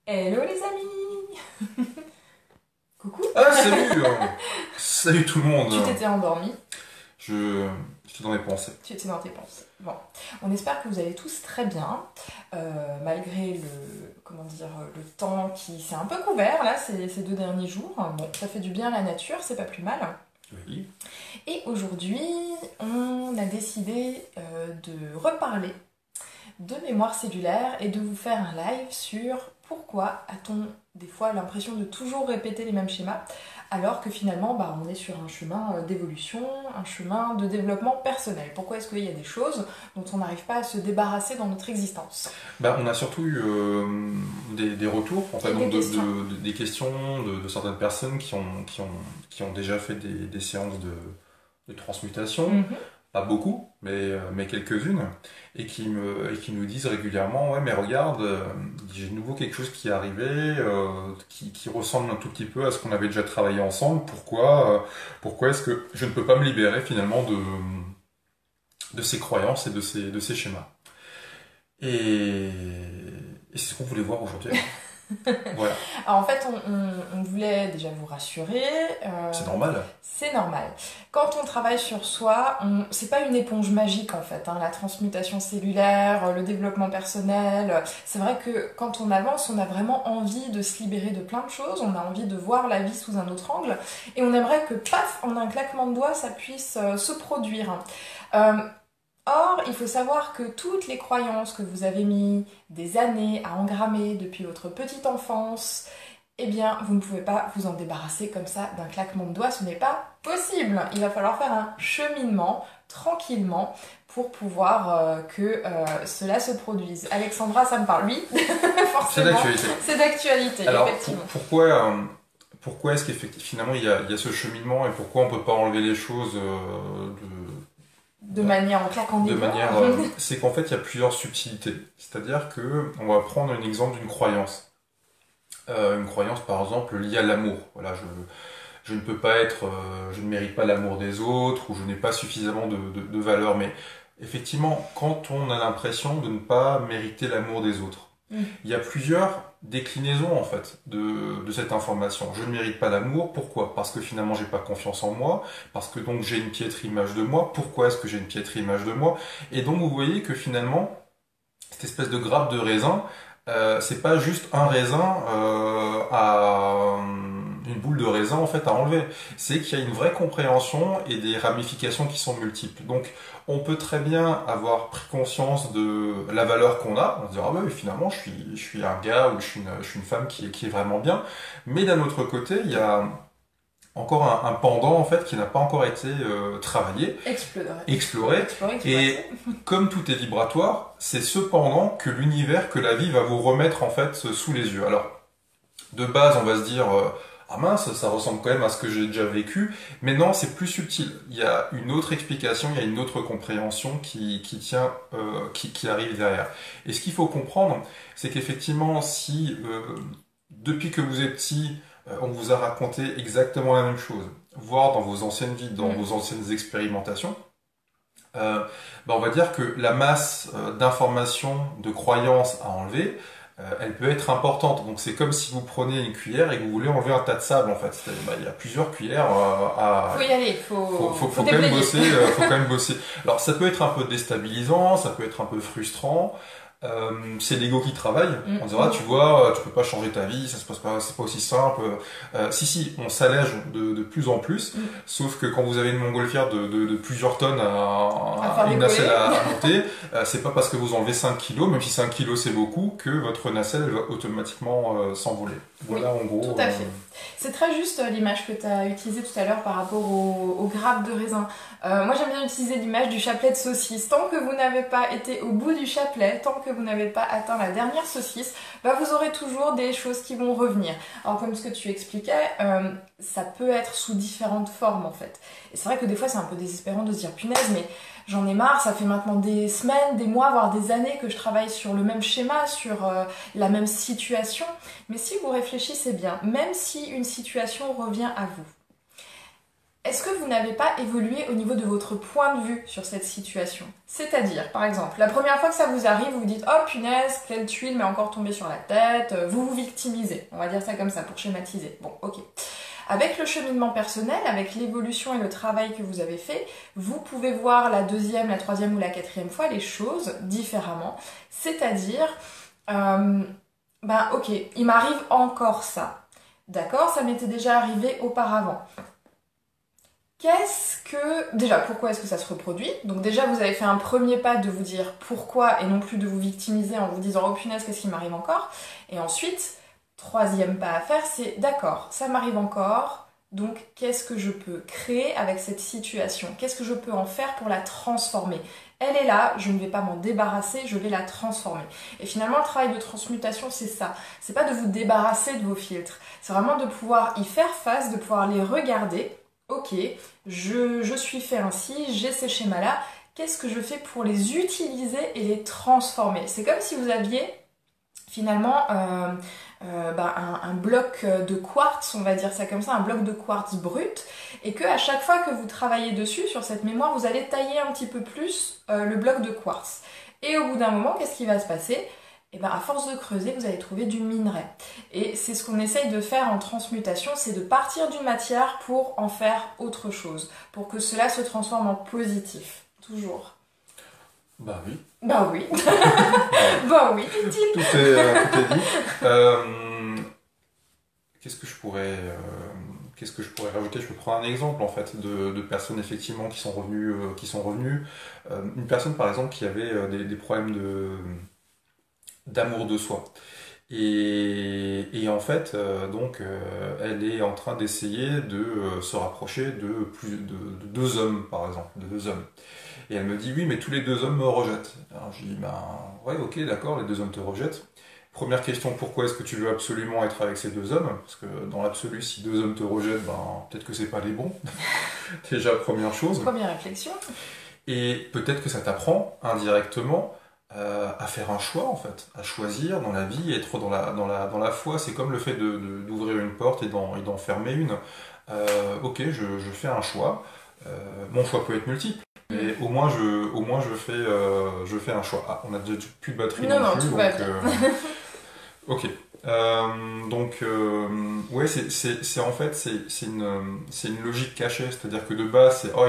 Hello les amis. Coucou. Ah, salut! Salut tout le monde! Tu t'étais endormi, Je... J'étais dans mes pensées. tu étais dans tes pensées. Bon, on espère que vous allez tous très bien, malgré comment dire, le temps qui s'est un peu couvert là ces 2 derniers jours. Bon, ça fait du bien à la nature, c'est pas plus mal. Oui. Et aujourd'hui, on a décidé de reparler de mémoire cellulaire et de vous faire un live sur pourquoi a-t-on des fois l'impression de toujours répéter les mêmes schémas alors que finalement on est sur un chemin d'évolution, un chemin de développement personnel. Pourquoi est-ce qu'il y a des choses dont on n'arrive pas à se débarrasser dans notre existence? Bah, on a surtout eu des retours, en fait, Et des donc questions. des questions de certaines personnes qui ont déjà fait des séances de transmutation. Mhm. Pas beaucoup, mais quelques-unes, et qui nous disent régulièrement, ouais, mais regarde, j'ai de nouveau quelque chose qui est arrivé, qui ressemble un tout petit peu à ce qu'on avait déjà travaillé ensemble. Pourquoi est-ce que je ne peux pas me libérer finalement de ces croyances et de ces schémas? Et, et c'est ce qu'on voulait voir aujourd'hui. Voilà, Alors en fait, on voulait déjà vous rassurer. c'est normal. C'est normal. Quand on travaille sur soi, c'est pas une éponge magique en fait, hein. La transmutation cellulaire, le développement personnel. C'est vrai que quand on avance, on a vraiment envie de se libérer de plein de choses, on a envie de voir la vie sous un autre angle, et on aimerait que, paf, en un claquement de doigts, ça puisse se produire. Euh, Or, il faut savoir que toutes les croyances que vous avez mis des années à engrammer depuis votre petite enfance, eh bien, vous ne pouvez pas vous en débarrasser comme ça d'un claquement de doigts, ce n'est pas possible. Il va falloir faire un cheminement tranquillement pour pouvoir cela se produise. Alexandra, ça me parle, oui, C'est forcément, d'actualité. c'est d'actualité, Alors, effectivement. pourquoi est-ce qu'effectivement, finalement, il y a ce cheminement et pourquoi on peut pas enlever les choses De manière en claquant des de doigts. manière, c'est qu'en fait il y a plusieurs subtilités. C'est-à-dire que on va prendre un exemple d'une croyance. Une croyance par exemple liée à l'amour. Voilà, je ne peux pas être, je ne mérite pas l'amour des autres ou je n'ai pas suffisamment de valeur. Mais effectivement, quand on a l'impression de ne pas mériter l'amour des autres, Mm. il y a plusieurs déclinaisons en fait de cette information. Je ne mérite pas l'amour, pourquoi? Parce que finalement j'ai pas confiance en moi, parce que donc j'ai une piètre image de moi. Pourquoi est-ce que j'ai une piètre image de moi? Et donc vous voyez que finalement, cette espèce de grappe de raisin, c'est pas juste un raisin à une boule de raisin en fait à enlever. C'est qu'il y a une vraie compréhension et des ramifications qui sont multiples. Donc on peut très bien avoir pris conscience de la valeur qu'on a, on se dire ah ouais finalement je suis un gars ou je suis une femme qui est vraiment bien. Mais d'un autre côté il y a encore un pendant en fait qui n'a pas encore été travaillé, exploré. Explorer. Et comme tout est vibratoire, c'est cependant que l'univers, que la vie va vous remettre en fait sous les yeux. Alors, de base, on va se dire ah mince, ça ressemble quand même à ce que j'ai déjà vécu, mais non, c'est plus subtil. Il y a une autre explication, il y a une autre compréhension qui tient, qui arrive derrière. Et ce qu'il faut comprendre, c'est qu'effectivement, si depuis que vous êtes petit, on vous a raconté exactement la même chose, voire dans vos anciennes vies, dans Mm. vos anciennes expérimentations, euh, on va dire que la masse d'informations, de croyances à enlever, elle peut être importante. Donc c'est comme si vous prenez une cuillère et que vous voulez enlever un tas de sable en fait. Il y a plusieurs cuillères Faut y aller, faut faut quand même déblayer. bosser, faut quand même bosser. Alors ça peut être un peu déstabilisant, ça peut être un peu frustrant. C'est l'ego qui travaille. On dira, Mm. tu vois, tu peux pas changer ta vie, ça se passe pas, c'est pas aussi simple. Si, on s'allège de plus en plus. Mm. Sauf que quand vous avez une montgolfière de plusieurs tonnes À faire une nacelle décoller. à monter, c'est pas parce que vous enlevez 5 kilos, même si 5 kilos c'est beaucoup, que votre nacelle va automatiquement s'envoler. Oui, Voilà en tout gros. à fait. C'est très juste l'image que tu as utilisée tout à l'heure par rapport au grappe de raisin. Moi j'aime bien utiliser l'image du chapelet de saucisse. Tant que vous n'avez pas été au bout du chapelet, tant que vous n'avez pas atteint la dernière saucisse, vous aurez toujours des choses qui vont revenir. Alors comme ce que tu expliquais, ça peut être sous différentes formes en fait. Et c'est vrai que des fois c'est un peu désespérant de se dire punaise mais j'en ai marre, ça fait maintenant des semaines, des mois, voire des années que je travaille sur le même schéma, sur la même situation. Mais si vous réfléchissez bien, même si une situation revient à vous, est-ce que vous n'avez pas évolué au niveau de votre point de vue sur cette situation? C'est-à-dire, par exemple, la première fois que ça vous arrive, vous vous dites «Oh punaise, quelle tuile m'est encore tombée sur la tête», vous vous victimisez, on va dire ça comme ça pour schématiser. Bon, ok. Avec le cheminement personnel, avec l'évolution et le travail que vous avez fait, vous pouvez voir la deuxième, la troisième ou la quatrième fois les choses différemment. C'est-à-dire, ok, il m'arrive encore ça. D'accord, ça m'était déjà arrivé auparavant. Déjà, pourquoi est-ce que ça se reproduit? Donc déjà, vous avez fait un premier pas de vous dire pourquoi et non plus de vous victimiser en vous disant «Oh punaise, qu'est-ce qui m'arrive encore?» Et ensuite, troisième pas à faire, c'est d'accord, ça m'arrive encore, donc qu'est-ce que je peux créer avec cette situation? Qu'est-ce que je peux en faire pour la transformer? Elle est là, je ne vais pas m'en débarrasser, je vais la transformer. Et finalement, le travail de transmutation, c'est ça. C'est pas de vous débarrasser de vos filtres, c'est vraiment de pouvoir y faire face, de pouvoir les regarder. Ok, je suis fait ainsi, j'ai ces schémas-là, qu'est-ce que je fais pour les utiliser et les transformer? C'est comme si vous aviez finalement un bloc de quartz, on va dire ça comme ça, un bloc de quartz brut, et que à chaque fois que vous travaillez dessus, sur cette mémoire, vous allez tailler un petit peu plus le bloc de quartz. Et au bout d'un moment, qu'est-ce qui va se passer? Et bien, à force de creuser, vous allez trouver du minerai. Et c'est ce qu'on essaye de faire en transmutation, c'est de partir d'une matière pour en faire autre chose, pour que cela se transforme en positif, toujours. Bah oui. Bah oui. Bah, oui, dit-il. tout est dit. Qu'est-ce que je pourrais, rajouter? Je peux prendre un exemple en fait de personnes effectivement qui sont revenues. Une personne par exemple qui avait des problèmes d'amour de soi. Et en fait, elle est en train d'essayer de se rapprocher de deux hommes, par exemple, de deux hommes. Et elle me dit, oui, mais tous les deux hommes me rejettent. Alors je dis, ben, ouais, ok, d'accord, les deux hommes te rejettent. Première question, pourquoi est-ce que tu veux absolument être avec ces deux hommes? Parce que dans l'absolu, si deux hommes te rejettent, ben, peut-être que c'est pas les bons. Déjà, première chose. Première réflexion. Et peut-être que ça t'apprend indirectement à faire un choix en fait, à choisir dans la vie, être dans la foi. C'est comme le fait d'ouvrir une porte et d'en fermer une. Ok, je fais un choix. Mon choix peut être multiple, mais au moins je fais un choix. Ah, on a déjà plus de batterie non plus, tout donc va bien. ok. Ouais, c'est en fait c'est une logique cachée, c'est-à-dire que de base c'est oh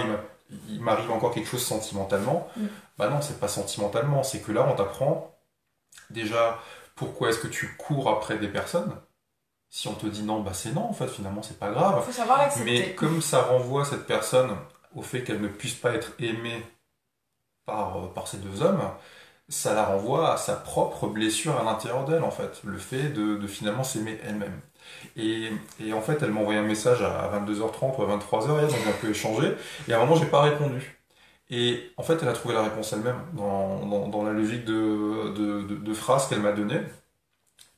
il m'arrive encore quelque chose sentimentalement. Bah non, c'est pas sentimentalement, c'est que là on t'apprend déjà pourquoi est-ce que tu cours après des personnes. Si on te dit non, bah c'est non en fait, finalement c'est pas grave. Il faut savoir l'accepter. Mais comme ça renvoie cette personne au fait qu'elle ne puisse pas être aimée par ces deux hommes, ça la renvoie à sa propre blessure à l'intérieur d'elle en fait, le fait de finalement s'aimer elle-même. Et en fait, elle m'a envoyé un message à 22h30 ou à 23h, donc on a pu échanger, et à un moment, j'ai pas répondu. Et en fait, elle a trouvé la réponse elle-même dans la logique de phrases qu'elle m'a donnée.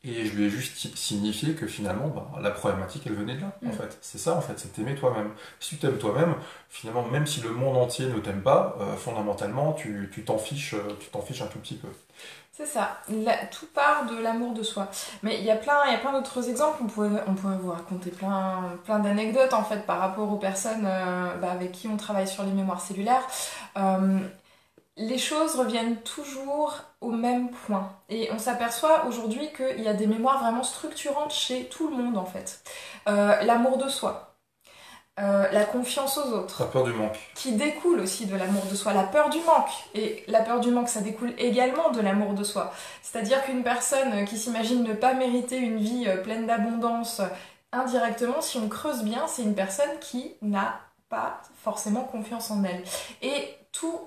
Et je lui ai juste signifié que finalement, bah, la problématique, elle venait de là, en fait. C'est ça, en fait, c'est t'aimer toi-même. Si tu t'aimes toi-même, finalement, même si le monde entier ne t'aime pas, fondamentalement, tu t'en fiches un tout petit peu. C'est ça, tout part de l'amour de soi. Mais il y a plein d'autres exemples, on pourrait vous raconter plein d'anecdotes en fait par rapport aux personnes avec qui on travaille sur les mémoires cellulaires. Les choses reviennent toujours au même point. Et on s'aperçoit aujourd'hui qu'il y a des mémoires vraiment structurantes chez tout le monde en fait. L'amour de soi. La confiance aux autres. La peur du manque. Qui découle aussi de l'amour de soi. La peur du manque. Et la peur du manque, ça découle également de l'amour de soi. C'est-à-dire qu'une personne qui s'imagine ne pas mériter une vie pleine d'abondance, indirectement, si on creuse bien, c'est une personne qui n'a pas forcément confiance en elle. Et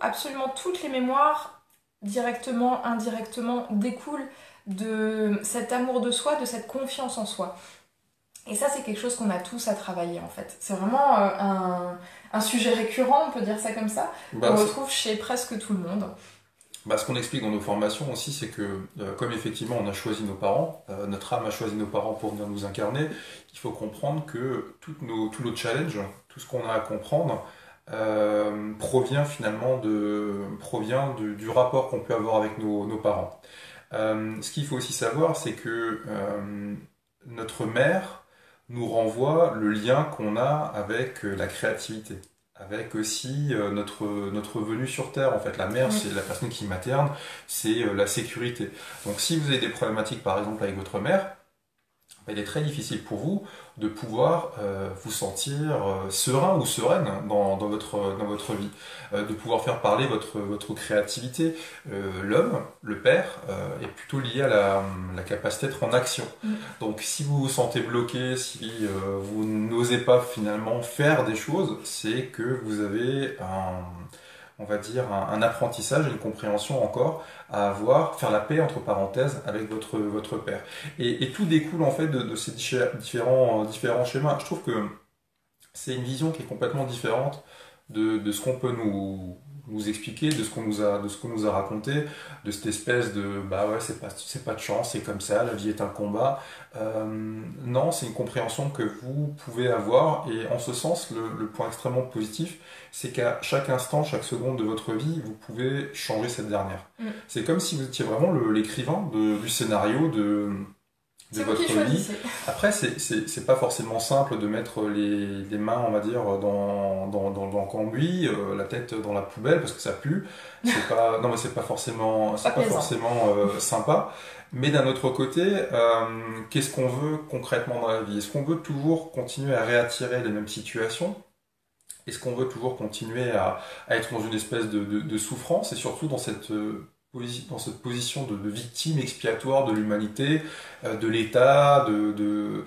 absolument toutes les mémoires, directement, indirectement, découlent de cet amour de soi, de cette confiance en soi. Et ça, c'est quelque chose qu'on a tous à travailler en fait. C'est vraiment un sujet récurrent, on peut dire ça comme ça, qu'on retrouve chez presque tout le monde. Ce qu'on explique dans nos formations aussi, c'est que comme effectivement on a choisi nos parents, notre âme a choisi nos parents pour venir nous incarner, il faut comprendre que tous nos challenges, tout ce qu'on a à comprendre, provient finalement du rapport qu'on peut avoir avec nos parents. Ce qu'il faut aussi savoir, c'est que notre mère nous renvoie le lien qu'on a avec la créativité, avec aussi notre venue sur Terre. En fait, la mère, Oui. c'est la personne qui materne, c'est la sécurité. Donc si vous avez des problématiques, par exemple, avec votre mère, il est très difficile pour vous de pouvoir vous sentir serein ou sereine dans votre vie, de pouvoir faire parler votre créativité. L'homme, le père, est plutôt lié à la capacité d'être en action. Mm. Donc si vous vous sentez bloqué, si vous n'osez pas finalement faire des choses, c'est que vous avez on va dire, un apprentissage et une compréhension encore à avoir, faire la paix entre parenthèses avec votre père. Et tout découle en fait de ces différents schémas. Je trouve que c'est une vision qui est complètement différente de ce qu'on peut nous expliquer, de ce qu'on nous a raconté, de cette espèce de bah ouais, c'est pas de chance, c'est comme ça, la vie est un combat. Non, c'est une compréhension que vous pouvez avoir, et en ce sens, le point extrêmement positif, c'est qu'à chaque instant, chaque seconde de votre vie, vous pouvez changer cette dernière. Mm. C'est comme si vous étiez vraiment l'écrivain du scénario de C'est vous qui votre vie. choisissez. Après, c'est pas forcément simple de mettre les mains, on va dire, dans le cambouis, la tête dans la poubelle, parce que ça pue. C'est pas, non, mais c'est Pas pas plaisant. forcément sympa. Mais d'un autre côté, qu'est-ce qu'on veut concrètement dans la vie? Est-ce qu'on veut toujours continuer à réattirer les mêmes situations? Est-ce qu'on veut toujours continuer à être dans une espèce de souffrance, et surtout dans cette position de victime expiatoire de l'humanité, de l'État, de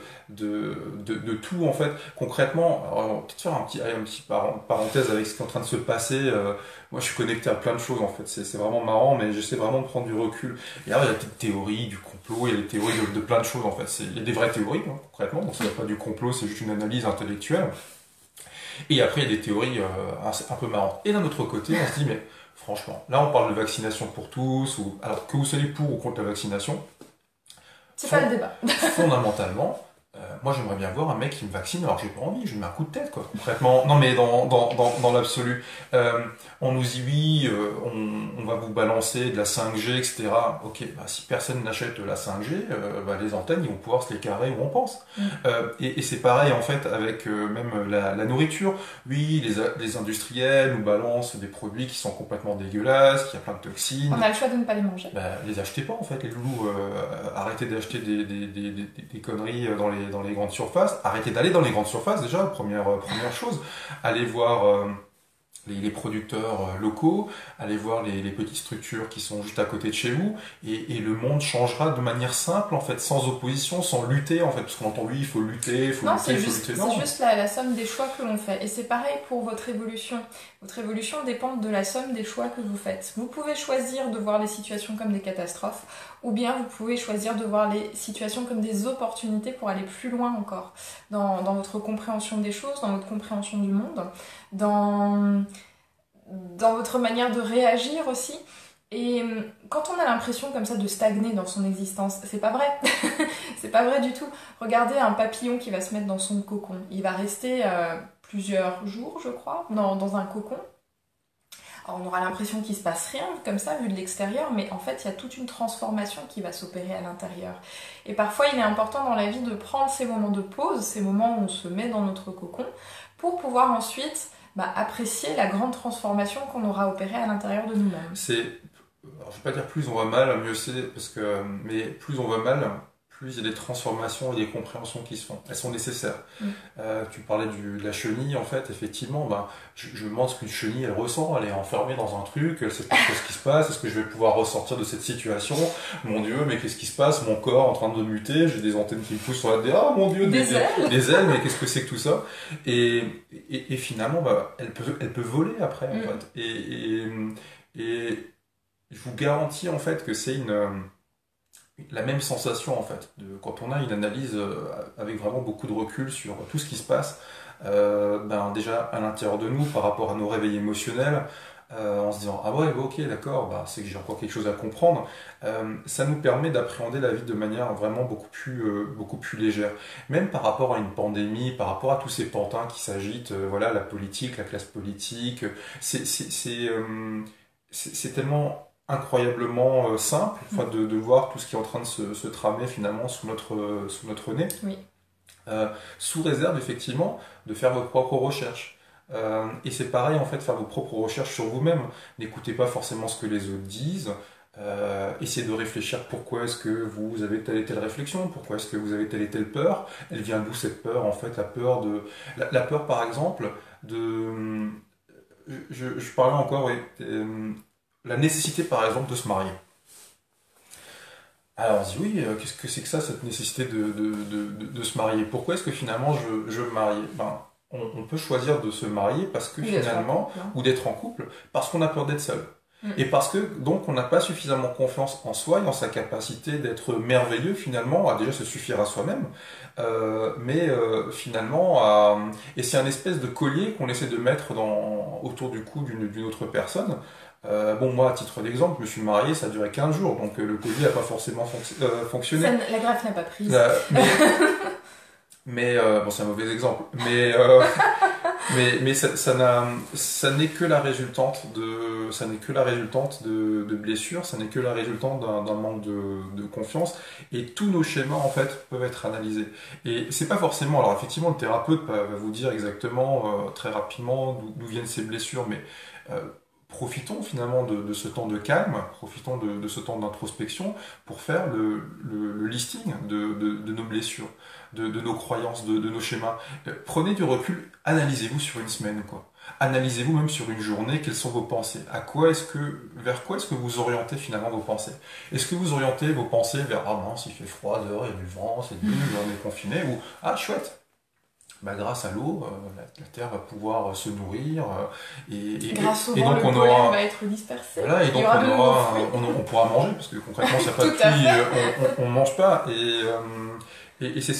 tout en fait? Concrètement, alors, on va peut-être faire un petit parenthèse avec ce qui est en train de se passer. Moi, je suis connecté à plein de choses en fait. C'est vraiment marrant, mais j'essaie vraiment de prendre du recul. Et alors, il y a des théories du complot, il y a des théories de plein de choses en fait. Il y a des vraies théories, hein, concrètement. Donc, il n'y a pas du complot, c'est juste une analyse intellectuelle. Et après, il y a des théories un peu marrantes. Et d'un autre côté, on se dit, mais franchement, là, on parle de vaccination pour tous, ou alors que vous soyez pour ou contre la vaccination, C'est pas le débat. fondamentalement, moi, j'aimerais bien voir un mec qui me vaccine alors que j'ai pas envie, je lui mets un coup de tête, quoi, concrètement. Non, mais dans l'absolu. On nous dit, oui, on va vous balancer de la 5G, etc. Ok, bah, si personne n'achète la 5G, bah, les antennes, ils vont pouvoir se les carrer où on pense. Mm. Et c'est pareil, en fait, avec même la nourriture. Oui, les industriels nous balancent des produits qui sont complètement dégueulasses, qui a plein de toxines. On a le choix de ne pas les manger. Bah, les achetez pas en fait, les loulous. Arrêtez d'acheter des conneries dans les grandes surfaces. Arrêtez d'aller dans les grandes surfaces déjà, première chose. Allez voir les producteurs locaux, allez voir les petites structures qui sont juste à côté de chez vous, et le monde changera de manière simple en fait, sans opposition, sans lutter en fait, parce qu'on entend oui, il faut lutter, il faut Non, lutter, il faut lutter. Non. c'est juste la somme des choix que l'on fait. Et c'est pareil pour votre évolution. Votre évolution dépend de la somme des choix que vous faites. Vous pouvez choisir de voir les situations comme des catastrophes, ou bien vous pouvez choisir de voir les situations comme des opportunités pour aller plus loin encore, dans votre compréhension des choses, dans votre compréhension du monde, dans, dans votre manière de réagir aussi. Et quand on a l'impression comme ça de stagner dans son existence, c'est pas vrai. C'est pas vrai du tout. Regardez un papillon qui va se mettre dans son cocon. Il va rester plusieurs jours, je crois, dans un cocon. Alors on aura l'impression qu'il se passe rien comme ça vu de l'extérieur, mais en fait il y a toute une transformation qui va s'opérer à l'intérieur. Et parfois il est important dans la vie de prendre ces moments de pause, ces moments où on se met dans notre cocon, pour pouvoir ensuite apprécier la grande transformation qu'on aura opérée à l'intérieur de nous-mêmes. Alors, je vais pas dire plus on va mal, mieux c'est, mais plus on va mal, plus il y a des transformations et des compréhensions qui se font. Elles sont nécessaires. Mm. Tu parlais de la chenille, en fait, effectivement, je me demande ce qu'une chenille, elle ressent. Elle est enfermée dans un truc, elle sait pas ce qui se passe, est-ce que je vais pouvoir ressortir de cette situation? Mon Dieu, mais qu'est-ce qui se passe? Mon corps en train de muter, j'ai des antennes qui me poussent sur la tête. Ah mon Dieu, Des ailes. des ailes, mais qu'est-ce que c'est que tout ça? Et finalement, elle peut voler après, en Mm. fait. Et je vous garantis en fait que c'est la même sensation en fait quand on a une analyse avec vraiment beaucoup de recul sur tout ce qui se passe, déjà à l'intérieur de nous par rapport à nos réveils émotionnels, en se disant ah ouais ok d'accord, c'est que j'ai encore quelque chose à comprendre. Ça nous permet d'appréhender la vie de manière vraiment beaucoup plus légère, même par rapport à une pandémie, par rapport à tous ces pantins qui s'agitent, voilà, la politique, la classe politique, c'est tellement incroyablement simple, enfin, de voir tout ce qui est en train de se tramer finalement sous notre nez. Oui. sous réserve effectivement de faire vos propres recherches. Et c'est pareil en fait, faire vos propres recherches sur vous-même. N'écoutez pas forcément ce que les autres disent. Essayez de réfléchir pourquoi est-ce que vous avez telle et telle réflexion, pourquoi est-ce que vous avez telle et telle peur. Elle vient d'où cette peur en fait, la peur de la peur par exemple de je parlais encore oui, la nécessité par exemple de se marier. Alors on se dit oui, qu'est-ce que c'est que ça, cette nécessité de se marier? Pourquoi est-ce que finalement je veux me marier? Ben, on peut choisir de se marier parce que Ou d'être en finalement, couple, hein. ou d'être en couple, parce qu'on a peur d'être seul. Mm. Et parce que donc on n'a pas suffisamment confiance en soi et en sa capacité d'être merveilleux finalement, à déjà se suffire à soi-même, mais finalement, et c'est un espèce de collier qu'on essaie de mettre autour du cou d'une autre personne. Bon, moi, à titre d'exemple, je me suis marié, ça a duré 15 jours, donc le collier n'a pas forcément fonctionné. La greffe n'a pas pris. Mais, bon, c'est un mauvais exemple, mais ça n'est que la résultante de blessures, ça n'est que la résultante d'un manque de confiance, et tous nos schémas en fait peuvent être analysés. Et c'est pas forcément, alors effectivement, le thérapeute va vous dire exactement très rapidement d'où viennent ces blessures, mais euh, profitons finalement de ce temps de calme, profitons de ce temps d'introspection pour faire le listing de nos blessures, de nos croyances, de nos schémas. Prenez du recul, analysez-vous sur une semaine, quoi. Analysez-vous même sur une journée, quelles sont vos pensées. Vers quoi est-ce que vous orientez finalement vos pensées? Est-ce que vous orientez vos pensées vers ah mince, il fait froid dehors, il y a du vent, c'est nul, on est confiné, ou ah chouette, bah, grâce à l'eau, la terre va pouvoir se nourrir Grâce au et vent, donc le on pollen aura va être dispersé. voilà, et Il y donc aura de nouveaux fruits. on pourra manger parce que concrètement s'il n'y a pas de Tout à pluie, fait. on mange pas et c'est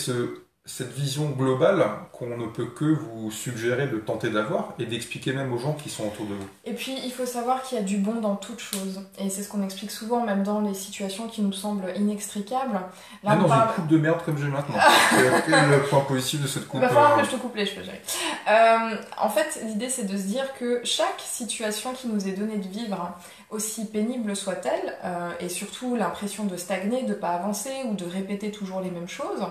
cette vision globale qu'on ne peut que vous suggérer de tenter d'avoir et d'expliquer même aux gens qui sont autour de vous. Et puis, il faut savoir qu'il y a du bon dans toute chose. Et c'est ce qu'on explique souvent, même dans les situations qui nous semblent inextricables. Là, Même on dans une parle... coupe de merde comme j'ai maintenant. Quel est le point positif de cette coupe Il va falloir que je te coupe les cheveux, Jerry. En fait, l'idée, c'est de se dire que chaque situation qui nous est donnée de vivre, aussi pénible soit-elle, et surtout l'impression de stagner, de ne pas avancer ou de répéter toujours les mêmes choses,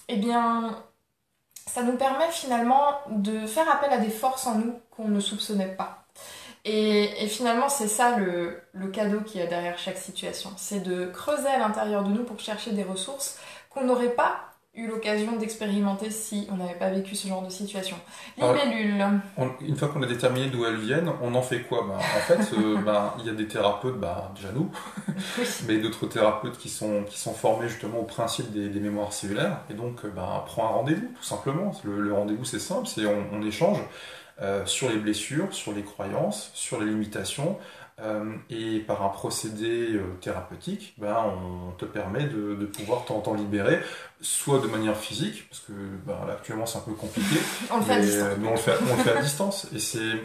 eh bien, ça nous permet finalement de faire appel à des forces en nous qu'on ne soupçonnait pas. Et finalement, c'est ça le cadeau qu'il y a derrière chaque situation. C'est de creuser à l'intérieur de nous pour chercher des ressources qu'on n'aurait pas eu l'occasion d'expérimenter si on n'avait pas vécu ce genre de situation. Alors, Libellule. une fois qu'on a déterminé d'où elles viennent, on en fait quoi? En fait, il y a des thérapeutes, déjà nous, Oui. mais d'autres thérapeutes qui sont formés justement au principe des mémoires cellulaires. Et donc, prends un rendez-vous, tout simplement. Le rendez-vous, c'est simple, on échange sur les blessures, sur les croyances, sur les limitations. Et par un procédé thérapeutique, on te permet de pouvoir t'en libérer, soit de manière physique, parce que là, actuellement c'est un peu compliqué, On le fait à distance. mais on le fait à distance. Et ce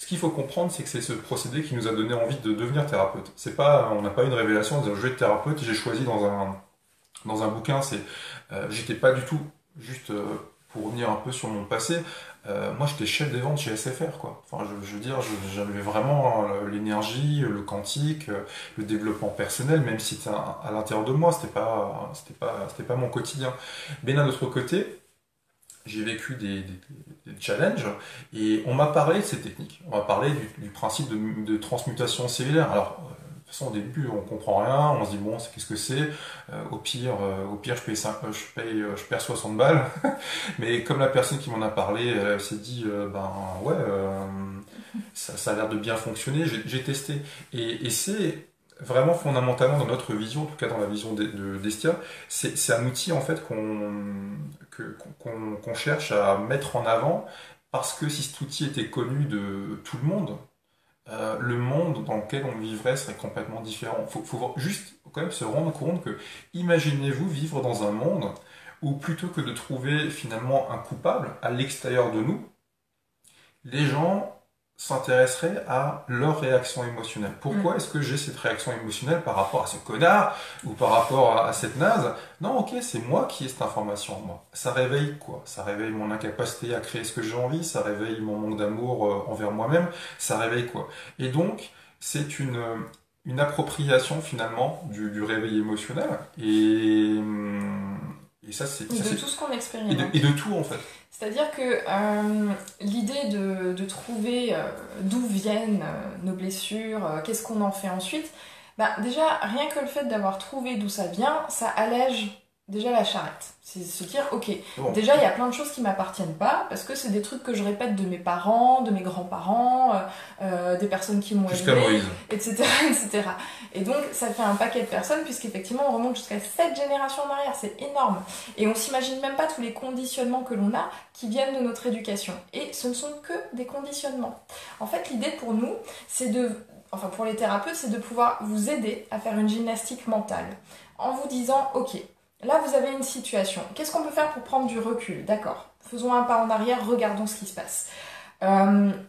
qu'il faut comprendre, c'est que c'est ce procédé qui nous a donné envie de devenir thérapeute. C'est pas, on n'a pas eu une révélation en disant je vais être thérapeute, j'ai choisi dans un bouquin, j'étais pas du tout, juste pour revenir un peu sur mon passé, moi j'étais chef des ventes chez SFR, quoi. Enfin, je veux dire, j'avais vraiment l'énergie, le quantique, le développement personnel, même si c'était à l'intérieur de moi, c'était pas mon quotidien. Mais d'un autre côté, j'ai vécu des challenges et on m'a parlé de ces techniques. On m'a parlé du principe de transmutation cellulaire. Alors, de toute façon, au début, on comprend rien, on se dit bon, qu'est-ce que c'est? Au pire, je perds 60 balles. Mais comme la personne qui m'en a parlé, elle s'est dit, ouais, ça a l'air de bien fonctionner, j'ai testé. Et c'est vraiment fondamentalement dans notre vision, en tout cas dans la vision d'Estia, c'est un outil en fait qu'on cherche à mettre en avant parce que si cet outil était connu de tout le monde dans lequel on vivrait serait complètement différent. Faut juste quand même se rendre compte que, imaginez-vous vivre dans un monde où plutôt que de trouver finalement un coupable à l'extérieur de nous, les gens s'intéresseraient à leur réaction émotionnelle. Pourquoi est-ce que j'ai cette réaction émotionnelle par rapport à ce connard ou par rapport à cette naze? Non, ok, c'est moi qui ai cette information en moi. Ça réveille quoi? Ça réveille mon incapacité à créer ce que j'ai envie, ça réveille mon manque d'amour envers moi-même, ça réveille quoi? Et donc, c'est une appropriation finalement du réveil émotionnel et Et ça, c'est... De tout ce qu'on expérimente. Et de tout, en fait. C'est-à-dire que l'idée de trouver d'où viennent nos blessures, qu'est-ce qu'on en fait ensuite, bah, déjà, rien que le fait d'avoir trouvé d'où ça vient, ça allège déjà la charrette. C'est se dire, ok, Bon. déjà il y a plein de choses qui m'appartiennent pas, parce que c'est des trucs que je répète de mes parents, de mes grands-parents, des personnes qui m'ont Jusqu'à élevé, Moïse. etc., etc. Et donc ça fait un paquet de personnes, puisqu'effectivement on remonte jusqu'à 7 générations en arrière, c'est énorme. Et on s'imagine même pas tous les conditionnements que l'on a qui viennent de notre éducation. Et ce ne sont que des conditionnements. En fait, l'idée pour nous, c'est enfin pour les thérapeutes, c'est de pouvoir vous aider à faire une gymnastique mentale. En vous disant, ok, là vous avez une situation, qu'est-ce qu'on peut faire pour prendre du recul? D'accord, faisons un pas en arrière, regardons ce qui se passe.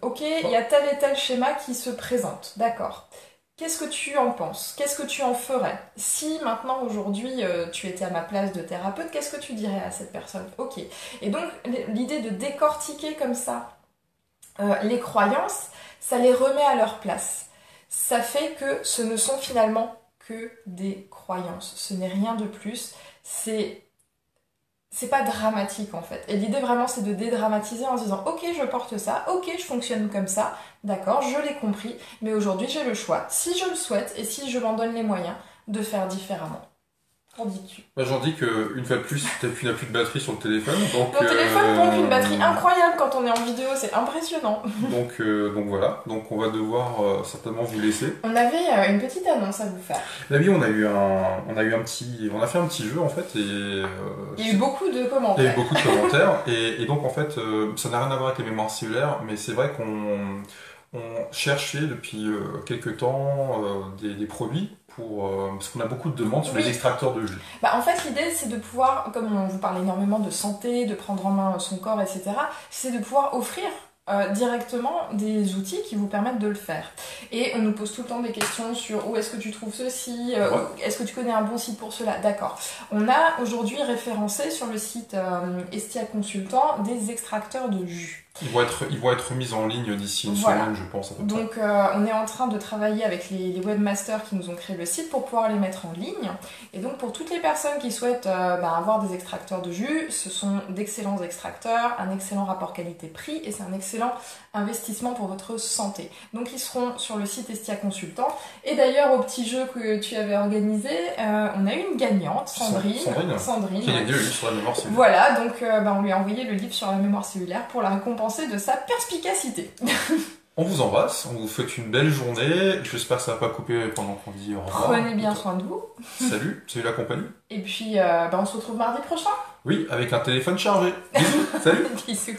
Ok, il y a tel et tel schéma qui se présente, d'accord. Qu'est-ce que tu en penses? Qu'est-ce que tu en ferais? Si maintenant, aujourd'hui, tu étais à ma place de thérapeute, qu'est-ce que tu dirais à cette personne? Ok. Et donc, l'idée de décortiquer comme ça les croyances, ça les remet à leur place. Ça fait que ce ne sont finalement que des croyances. Ce n'est rien de plus. C'est pas dramatique en fait. Et l'idée vraiment c'est de dédramatiser en se disant ok je porte ça, ok je fonctionne comme ça, d'accord, je l'ai compris, mais aujourd'hui j'ai le choix, si je le souhaite et si je m'en donne les moyens, de faire différemment. Qu'en dis-tu? Bah, j'en dis qu'une fois de plus, tu n'as plus de batterie sur le téléphone. Donc, Mon téléphone pompe une batterie incroyable quand on est en vidéo, c'est impressionnant. donc voilà, donc on va devoir certainement vous laisser. On avait une petite annonce à vous faire. La vie, on a fait un petit jeu en fait et Il y a eu beaucoup de il y a commentaires. eu beaucoup de commentaires et donc en fait ça n'a rien à voir avec les mémoires cellulaires, mais c'est vrai on cherchait depuis quelques temps des produits parce qu'on a beaucoup de demandes sur les extracteurs de jus. Bah, en fait, l'idée, c'est de pouvoir, comme on vous parle énormément de santé, de prendre en main son corps, etc., c'est de pouvoir offrir directement des outils qui vous permettent de le faire. Et on nous pose tout le temps des questions sur où est-ce que tu trouves ceci, est-ce que tu connais un bon site pour cela. D'accord. On a aujourd'hui référencé sur le site Estia Consultant des extracteurs de jus. Ils vont être mis en ligne d'ici une semaine, je pense. À peu près. Donc, on est en train de travailler avec les webmasters qui nous ont créé le site pour pouvoir les mettre en ligne. Et donc, pour toutes les personnes qui souhaitent avoir des extracteurs de jus, ce sont d'excellents extracteurs, un excellent rapport qualité-prix et c'est un excellent investissement pour votre santé. Donc, ils seront sur le site Estia Consultant. Et d'ailleurs, au petit jeu que tu avais organisé, on a eu une gagnante, Sandrine. Qui a gagné le livre sur la mémoire cellulaire. Voilà, donc on lui a envoyé le livre sur la mémoire cellulaire pour la récompenser de sa perspicacité. On vous embrasse, on vous souhaite une belle journée. J'espère que ça va pas couper pendant qu'on dit au revoir. Prenez bien soin de vous. Salut la compagnie. Et puis, on se retrouve mardi prochain. Oui, avec un téléphone chargé. Bisous, salut. Bisous.